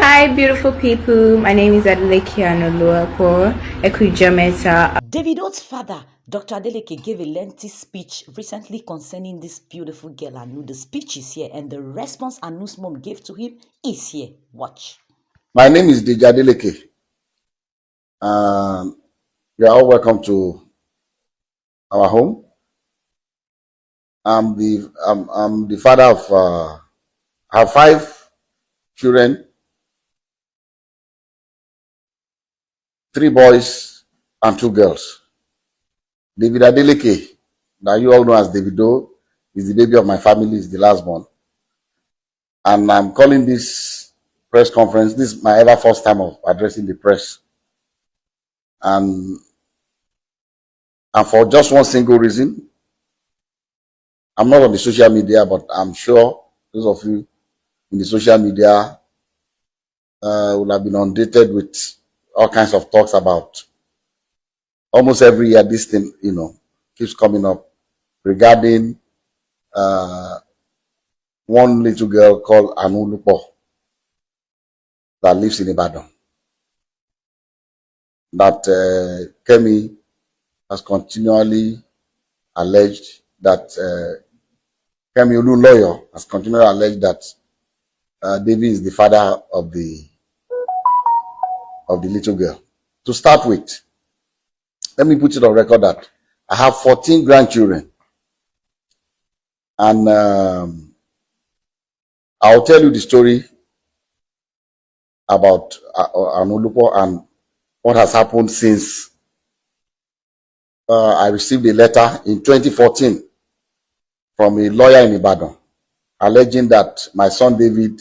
Hi, beautiful people. My name is Adeleke Ekujameta. Davido's father, Dr. Adeleke, gave a lengthy speech recently concerning this beautiful girl, Anu. The speech is here, and the response Anu's mom gave to him is here. Watch. My name is Adeleke. You are all welcome to our home. I'm the father of I have 5 children, 3 boys and 2 girls. David Adeleke, that you all know as Davido, is the baby of my family, is the last born. And I'm calling this press conference. This is my ever first time of addressing the press. And for just one single reason. I'm not on the social media, but I'm sure those of you in the social media will have been inundated with all kinds of talks about almost every year. This thing, keeps coming up regarding one little girl called Adeleke that lives in Ibadan. That Kemi has continually alleged that Kemi lawyer has continually alleged that David is the father of the little girl. To start with, let me put it on record that I have 14 grandchildren, and I'll tell you the story about Adeleke and what has happened since I received a letter in 2014 from a lawyer in Ibadan alleging that my son David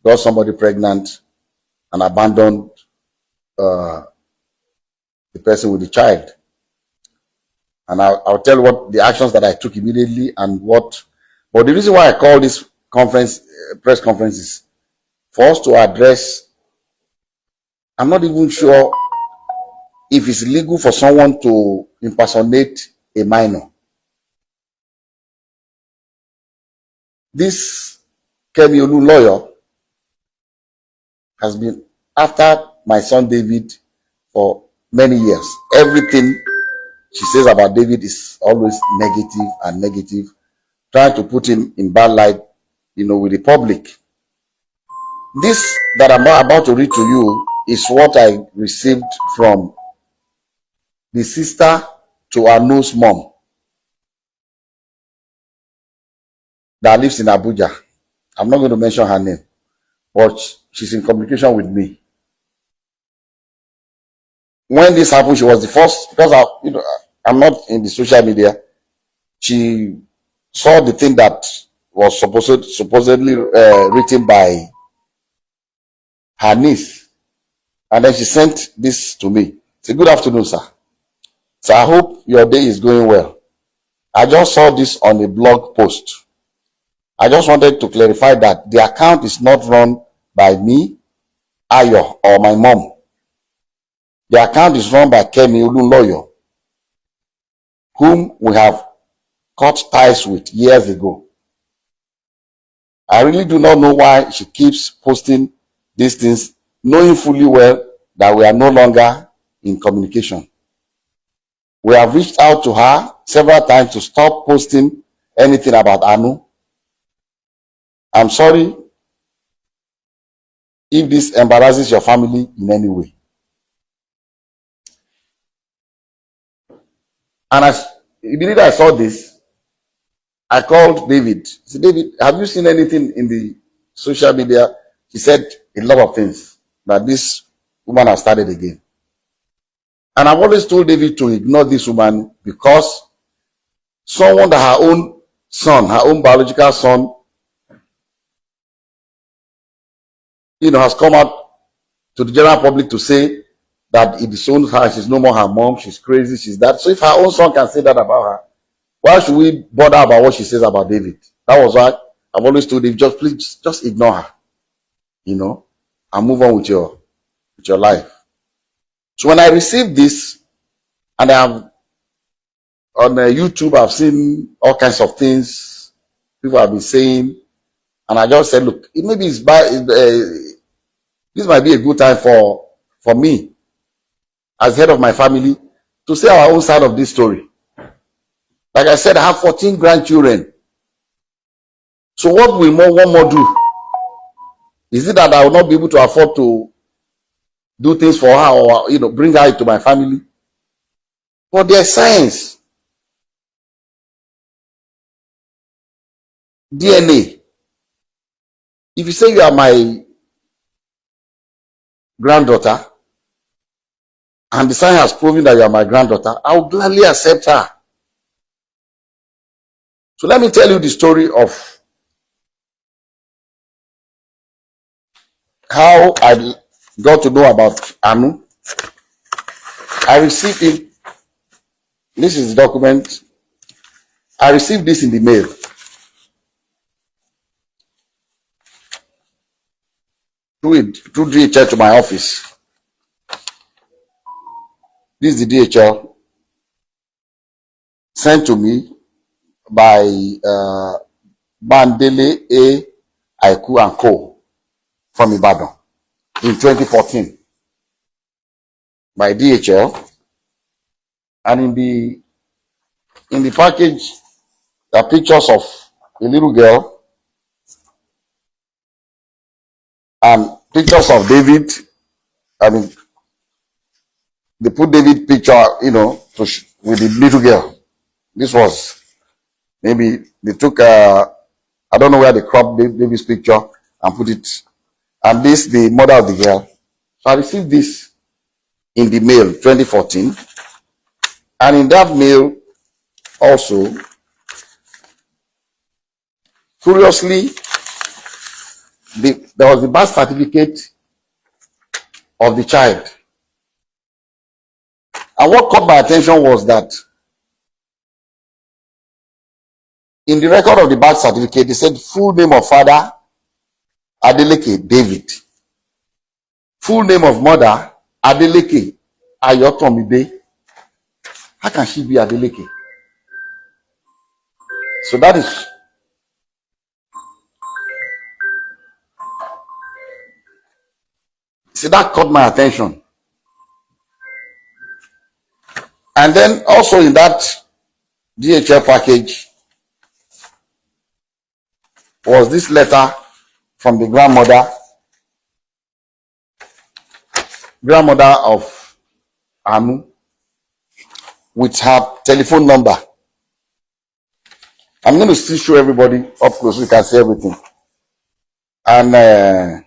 got somebody pregnant and abandoned the person with the child. And I'll tell you what the actions that I took immediately and what. But the reason why I call this press conference is for us to address. I'm not even sure if it's legal for someone to impersonate a minor. This Kemi lawyer has been after my son David for many years. Everything she says about David is always negative, trying to put him in bad light, with the public. This that I'm about to read to you is what I received from the sister to Anu's mom that lives in Abuja. I'm not going to mention her name, but she's in communication with me. When this happened, she was the first, because I'm not in the social media. She saw the thing that was supposedly written by her niece, and then she sent this to me. Say, "Good afternoon, sir. So I hope your day is going well. I just saw this on a blog post. I just wanted to clarify that the account is not run by me, Ayo, or my mom. The account is run by Kemi lawyer, whom we have cut ties with years ago. I really do not know why she keeps posting these things, knowing fully well that we are no longer in communication. We have reached out to her several times to stop posting anything about Anu. I'm sorry if this embarrasses your family in any way." And immediately I saw this, I called David. I said, "David, have you seen anything in the social media?" He said a lot of things, that this woman has started again. And I've always told David to ignore this woman, because someone that her own son, her own biological son, has come out to the general public to say that it disowns her, she's no more her mom, she's crazy, she's that. So if her own son can say that about her, why should we bother about what she says about David? That was why I've always told David, just ignore her, and move on with your life. So when I received this, and I have on YouTube, I've seen all kinds of things people have been saying, and I just said, look, maybe it's bad. This might be a good time for me, as head of my family, to say our own side of this story. Like I said, I have 14 grandchildren. So what will one more do? Is it that I will not be able to afford to do things for her, or bring her into my family? But there's science, DNA. If you say you are my granddaughter, and the science has proven that you are my granddaughter, I will gladly accept her. So let me tell you the story of how I got to know about Anu. I received it. This is the document. I received this in the mail. Through DHL to my office. This is the DHL sent to me by Bandele A. Aiku and Co. from Ibadan in 2014 by DHL. And in the package, there are pictures of a little girl and pictures of David. I mean, they put David picture, with the little girl. This was maybe they took I don't know where they cropped David's picture and put it. And this the mother of the girl. So I received this in the mail 2014. And in that mail also, curiously, there was the birth certificate of the child. And what caught my attention was that in the record of the birth certificate, they said full name of father, Adeleke David. Full name of mother, Adeleke Ayotomide. How can she be Adeleke? So that caught my attention. And then also in that DHL package was this letter from the grandmother of Anu, with her telephone number. I'm going to still show everybody up close so you can see everything. And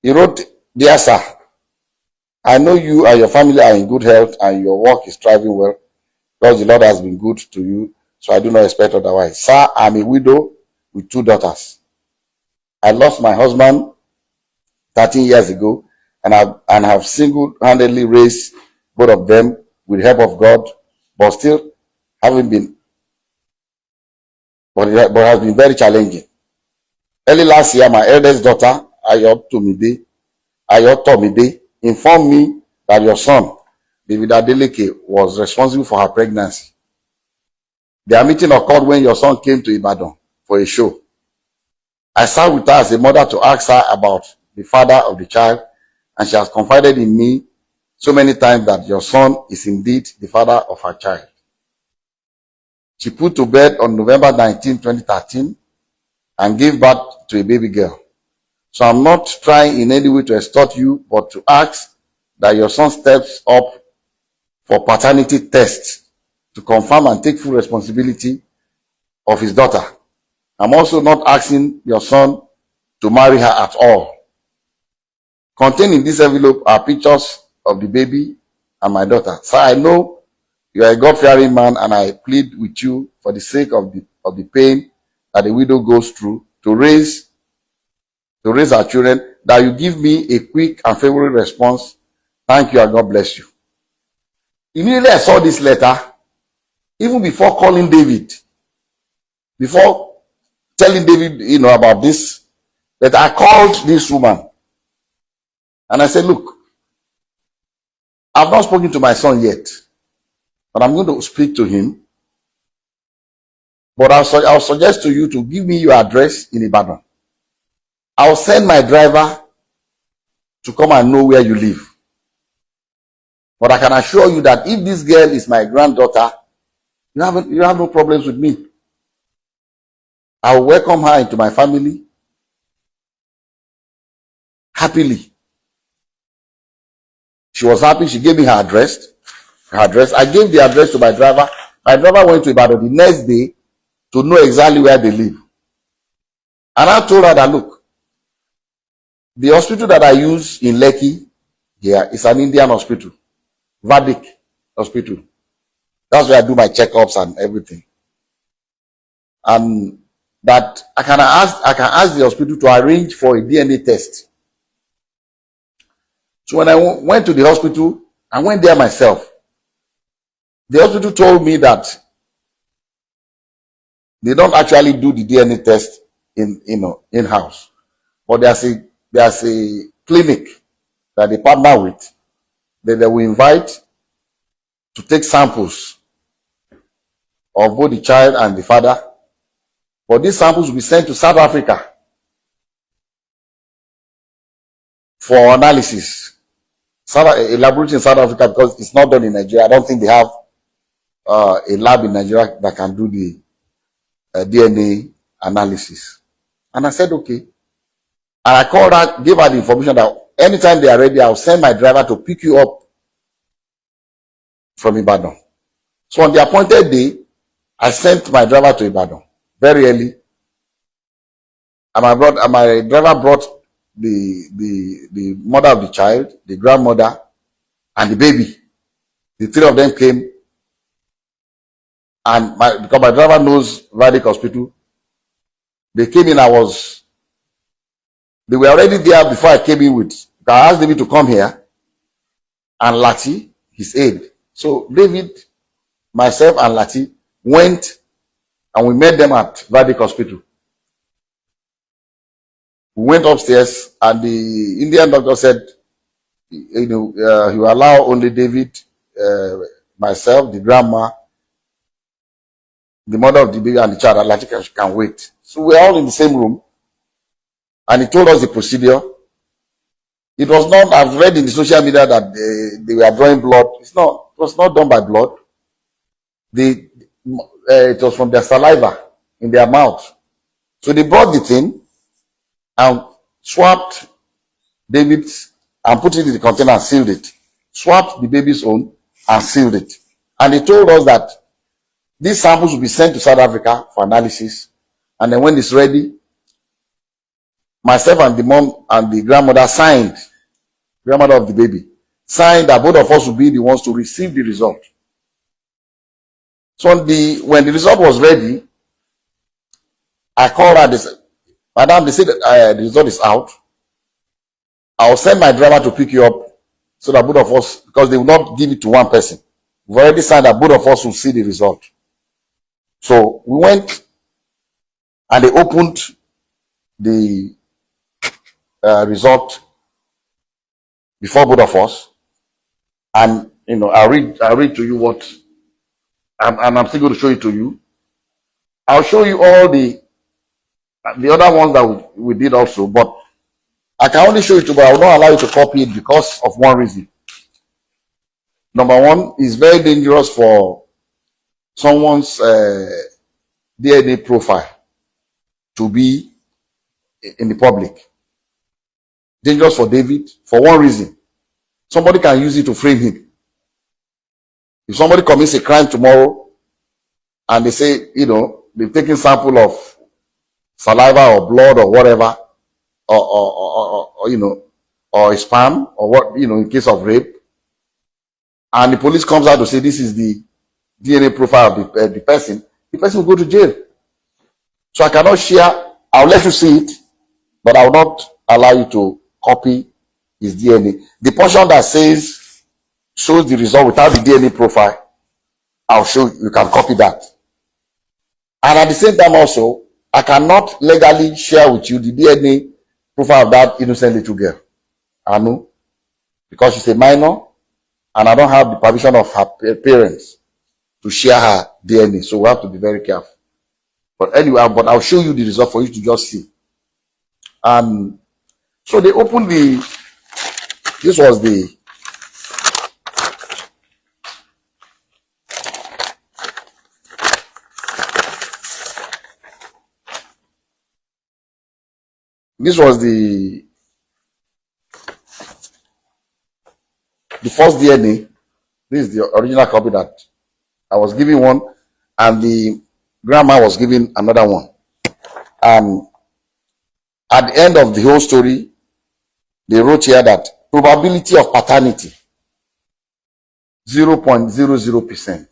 he wrote, "Dear sir, I know you and your family are in good health and your work is thriving well because the Lord has been good to you, so I do not expect otherwise. Sir, I'm a widow with 2 daughters. I lost my husband 13 years ago and have single-handedly raised both of them with the help of God, but still having been, but has been very challenging. Early last year, my eldest daughter, Ayotomide, informed me that your son, David Adeleke, was responsible for her pregnancy. Their meeting occurred when your son came to Ibadan for a show. I sat with her as a mother to ask her about the father of the child, and she has confided in me so many times that your son is indeed the father of her child. She put to bed on November 19, 2013 and gave birth to a baby girl. So I'm not trying in any way to extort you, but to ask that your son steps up for paternity tests to confirm and take full responsibility of his daughter. I'm also not asking your son to marry her at all. Contained in this envelope are pictures of the baby and my daughter. Sir, I know you are a God-fearing man, and I plead with you for the sake of the pain that a widow goes through to raise our children, that you give me a quick and favorable response. Thank you and God bless you." Immediately I saw this letter, even before calling David, before telling David, about this, that I called this woman and I said, "Look, I've not spoken to my son yet, but I'm going to speak to him. But I'll suggest to you to give me your address in Ibadan. I'll send my driver to come and know where you live. But I can assure you that if this girl is my granddaughter, you have no problems with me. I will welcome her into my family happily. She was happy. She gave me her address. I gave the address to my driver. My driver went to Ibadan the next day to know exactly where they live. And I told her that, look, the hospital that I use in Lekki here is an Indian hospital, Adeleke hospital. That's where I do my checkups and everything. And that I can ask the hospital to arrange for a DNA test. So when I went to the hospital, I went there myself. The hospital told me that they don't actually do the DNA test in-house, but there's a clinic that they partner with that they will invite to take samples of both the child and the father. But these samples will be sent to South Africa for analysis. A laboratory in South Africa, because it's not done in Nigeria. I don't think they have a lab in Nigeria that can do the DNA analysis. And I said, okay. And I called her, gave her the information that anytime they are ready, I'll send my driver to pick you up from Ibadan. So on the appointed day, I sent my driver to Ibadan very early. And my driver brought the mother of the child, the grandmother, and the baby. The three of them came. And because my driver knows Adeleke Hospital, they came in. They were already there before I came in with. I asked David to come here and Lati, his aide. So David, myself, and Lati went and we met them at Adeleke Hospital. We went upstairs and the Indian doctor said, he will allow only David, myself, the grandma, the mother of the baby, and the child. Lati can wait. So we're all in the same room. And he told us the procedure. It was not, I've read in the social media that they were drawing blood. It was not done by blood. It was from their saliva in their mouth. So they brought the thing and swapped David's and put it in the container and sealed it. Swapped the baby's own and sealed it. And they told us that these samples will be sent to South Africa for analysis. And then when it's ready, myself and the mom and the grandmother signed, grandmother of the baby, signed that both of us would be the ones to receive the result. So when the result was ready, I called her. They said, Madam, they said the result is out. I'll send my driver to pick you up so that both of us, because they will not give it to one person. We've already signed that both of us will see the result. So we went and they opened the result before both of us. And, I'll read to you what, and I'm still going to show it to you. I'll show you all the other ones that we did also, but I can only show it to you, but I will not allow you to copy it because of one reason. Number one, it's very dangerous for someone's DNA profile to be in the public. Dangerous for David for one reason. Somebody can use it to frame him. If somebody commits a crime tomorrow and they say, they've taken sample of saliva or blood or whatever, or sperm or what, in case of rape, and the police comes out to say this is the DNA profile of the person will go to jail. So I cannot share. I'll let you see it, but I will not allow you to copy his DNA. The portion that shows the result without the DNA profile, I'll show you can copy that. And at the same time also, I cannot legally share with you the DNA profile of that innocent little girl, Anu, because she's a minor and I don't have the permission of her parents to share her DNA. So we have to be very careful. But anyway, I'll show you the result for you to just see. And so they opened the This was the this was the first DNA. This is the original copy that I was giving one, and the grandma was giving another one. And at the end of the whole story, they wrote here that probability of paternity 0.00%.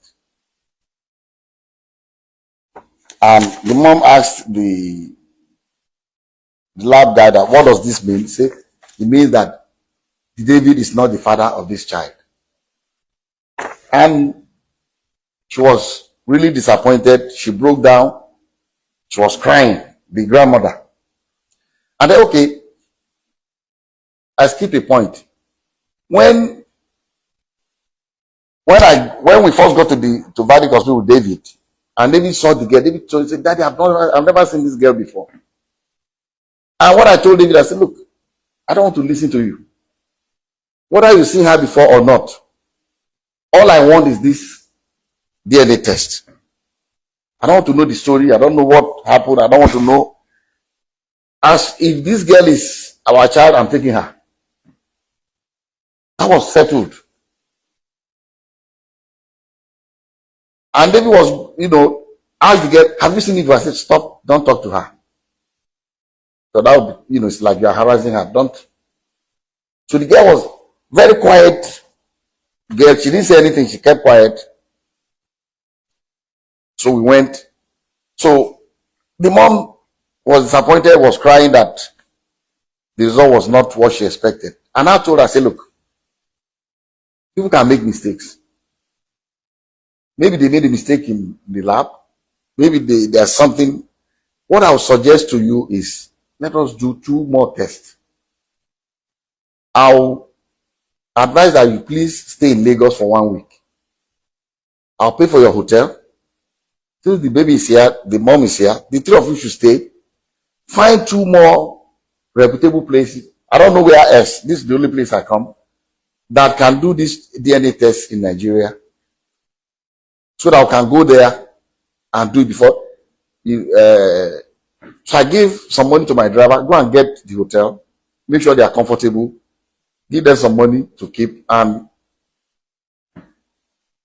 And the mom asked the lab guy that, what does this mean? He said, it means that David is not the father of this child. And she was really disappointed. She broke down. She was crying, the grandmother. And then, okay, I skipped a point. When we first got to Vadic Hospital with David, and David saw the girl, David told, he said, Daddy, I've never seen this girl before. And what I told David, I said, look, I don't want to listen to you. Whether you've seen her before or not, all I want is this DNA test. I don't want to know the story. I don't know what happened. I don't want to know. As if this girl is our child, I'm taking her. That was settled. And David was, asked the girl, have you seen it? I said, stop, don't talk to her. So that would be, it's like you're harassing her. Don't. So the girl was very quiet girl. She didn't say anything. She kept quiet. So we went. So the mom was disappointed, was crying that the result was not what she expected. And I told her, I said, look, people can make mistakes. Maybe they made a mistake in the lab. Maybe there's something. What I would suggest to you is, let us do 2 more tests. I'll advise that you please stay in Lagos for 1 week. I'll pay for your hotel. Since the baby is here, the mom is here, the 3 of you should stay. Find 2 more reputable places. I don't know where else. This is the only place I come that can do this DNA test in Nigeria. So that I can go there and do it before. So I gave some money to my driver. Go and get the hotel. Make sure they are comfortable. Give them some money to keep. And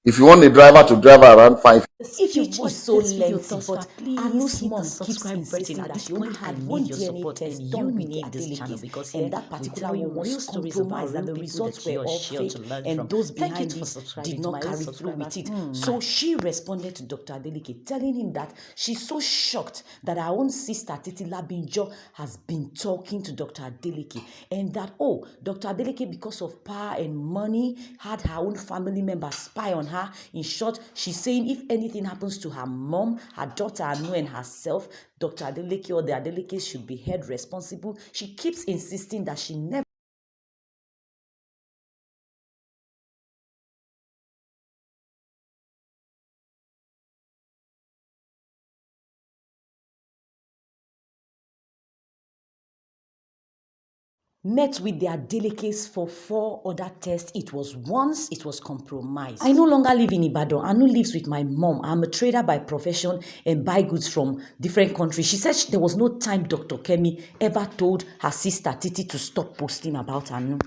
if you want a driver to drive around, fine. If you watch so lengthy, but Anu's mom keeps insisting that she only had one DNA test done with Adeleke, and that particular one was compromised, and the results were all fake, and those behind it did not carry through with it. So she responded to Dr. Adeleke, telling him that she's so shocked that her own sister Titi Labinjo has been talking to Dr. Adeleke, and that Dr. Adeleke, because of power and money, had her own family members spy on her. In short, she's saying if anything happens to her mom, her daughter Anu, and herself, Dr. Adeleke or the Adelekes should be held responsible. She keeps insisting that she never met with the Adelekes for 4 other tests. It was compromised. I no longer live in Ibadan. Anu lives with my mom. I'm a trader by profession and buy goods from different countries. She said there was no time Dr. Kemi ever told her sister Titi to stop posting about Anu.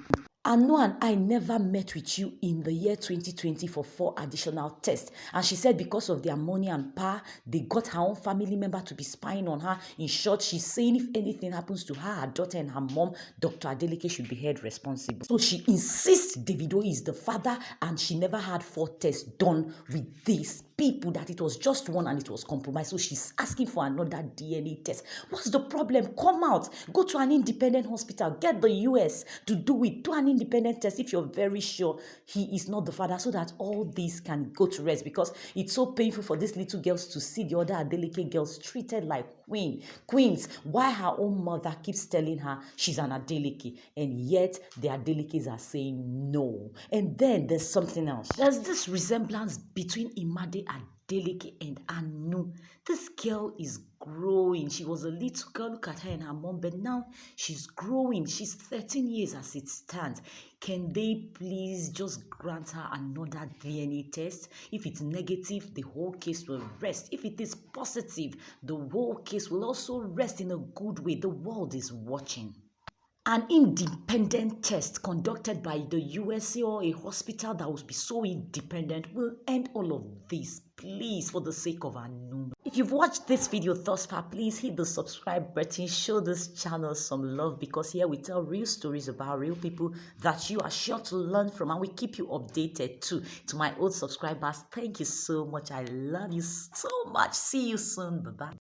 Anu and I never met with you in the year 2020 for 4 additional tests. And she said because of their money and power, they got her own family member to be spying on her. In short, she's saying if anything happens to her daughter and her mom, Dr. Adeleke should be held responsible. So she insists Davido is the father, and she never had 4 tests done with these people, that it was just one and it was compromised. So she's asking for another DNA test. What's the problem? Come out, go to an independent hospital, get the US to do it, do an independent test if you're very sure he is not the father, so that all this can go to rest, because it's so painful for these little girls to see the other Adeleke girls treated like queens, while her own mother keeps telling her she's an Adeleke, and yet the Adelekes are saying no. And then there's something else. There's this resemblance between Imade and Adeleke and Anu. This girl is growing. She was a little girl. Look at her and her mom, but now she's growing. She's 13 years as it stands. Can they please just grant her another DNA test? If it's negative, the whole case will rest. If it is positive, the whole case will also rest in a good way. The world is watching. An independent test conducted by the USA or a hospital that will be so independent will end all of this, please, for the sake of our new. If you've watched this video thus far, please hit the subscribe button, show this channel some love, because here we tell real stories about real people that you are sure to learn from, and we keep you updated too. To my old subscribers, thank you so much. I love you so much. See you soon. Bye-bye.